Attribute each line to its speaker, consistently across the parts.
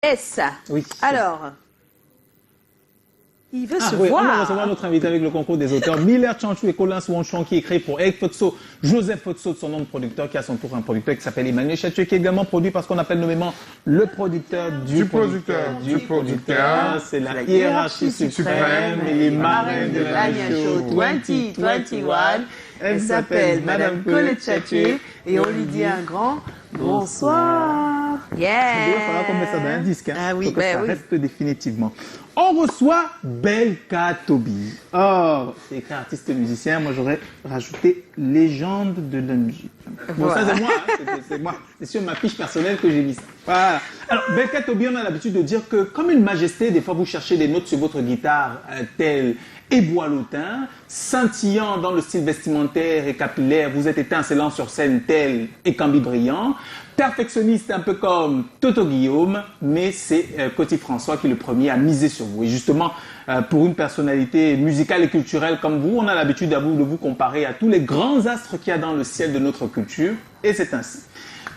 Speaker 1: Yes.
Speaker 2: Oui.
Speaker 1: Alors, il veut se
Speaker 2: oui,
Speaker 1: voir.
Speaker 2: On va recevoir notre invité avec le concours des auteurs. Miller Chanchou et Colin Swanchon qui écrit pour Eric Fotso, Joseph Fotso de son nom de producteur, qui a son tour un producteur qui s'appelle Emmanuel Chatué, qui est également produit par ce qu'on appelle nommément le producteur du producteur. C'est la hiérarchie suprême et les marraines de la show 2021.
Speaker 1: Elle s'appelle Madame Colette Chatué et on lui dit un grand bonsoir.
Speaker 2: Il va falloir qu'on mette ça dans un disque. Hein,
Speaker 1: Ah oui,
Speaker 2: pour que ça reste définitivement. On reçoit Belka Tobi. Or, c'est écrit artiste et musicien. Moi, j'aurais rajouté légende de la musique. Bon, voilà. Ça, c'est moi. C'est moi. C'est sur ma fiche personnelle que j'ai mis ça. Voilà. Alors, Belka Tobi, on a l'habitude de dire que, comme une majesté, des fois, vous cherchez des notes sur votre guitare, telle Ébois-Lotin, scintillant dans le style vestimentaire et capillaire, vous êtes étincelant sur scène tel Ekambi Brillant, perfectionniste un peu comme Toto Guillaume, mais c'est Coty François qui est le premier à miser sur vous. Et justement, pour une personnalité musicale et culturelle comme vous, on a l'habitude de vous comparer à tous les grands astres qu'il y a dans le ciel de notre culture, et c'est ainsi.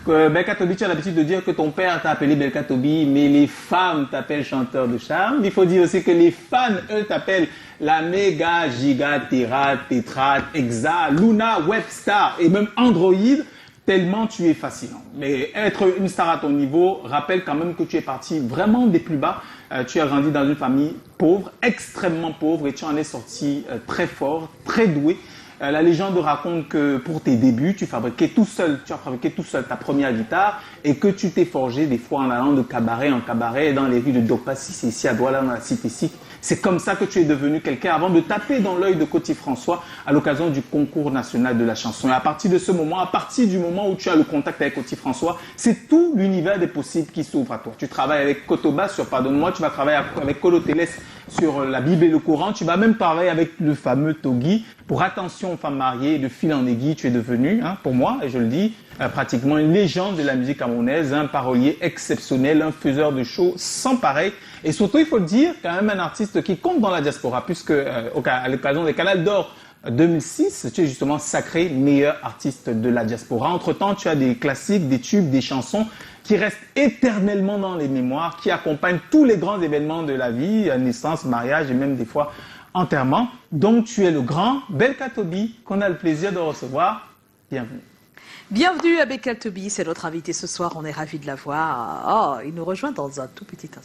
Speaker 2: Belka Tobi, tu as l'habitude de dire que ton père t'a appelé Belka Tobi, mais les femmes t'appellent chanteur de charme. Il faut dire aussi que les fans, eux, t'appellent la méga, giga, téra, tétra, hexa, luna, webstar et même Android, tellement tu es fascinant. Mais être une star à ton niveau rappelle quand même que tu es parti vraiment des plus bas. Tu as grandi dans une famille pauvre, extrêmement pauvre, et tu en es sorti très fort, très doué. La légende raconte que pour tes débuts, tu as fabriqué tout seul ta première guitare et que tu t'es forgé des fois en allant de cabaret en cabaret dans les rues de Dokpa-Sissi, ici à Douala, dans la cité-ci. C'est comme ça que tu es devenu quelqu'un avant de taper dans l'œil de Coty François à l'occasion du concours national de la chanson. Et à partir de ce moment, à partir du moment où tu as le contact avec Coty François, c'est tout l'univers des possibles qui s'ouvre à toi. Tu travailles avec Kotoba sur Pardonne-moi, tu vas travailler avec Kolo Teles sur la Bible et le Coran, tu vas même travailler avec le fameux Togi. Pour attention aux femmes mariées, de fil en aiguille, tu es devenu, pour moi, et je le dis, pratiquement une légende de la musique camerounaise, un parolier exceptionnel, un faiseur de show sans pareil. Et surtout, il faut le dire, quand même un artiste qui compte dans la diaspora, puisque à l'occasion des Canals d'Or 2006, tu es justement sacré meilleur artiste de la diaspora. Entre-temps, tu as des classiques, des tubes, des chansons qui restent éternellement dans les mémoires, qui accompagnent tous les grands événements de la vie, naissance, mariage et même des fois enterrement. Donc, tu es le grand Belka Tobi qu'on a le plaisir de recevoir. Bienvenue.
Speaker 1: Bienvenue à Belka Tobi, c'est notre invité ce soir, on est ravis de la voir. Oh, il nous rejoint dans un tout petit instant.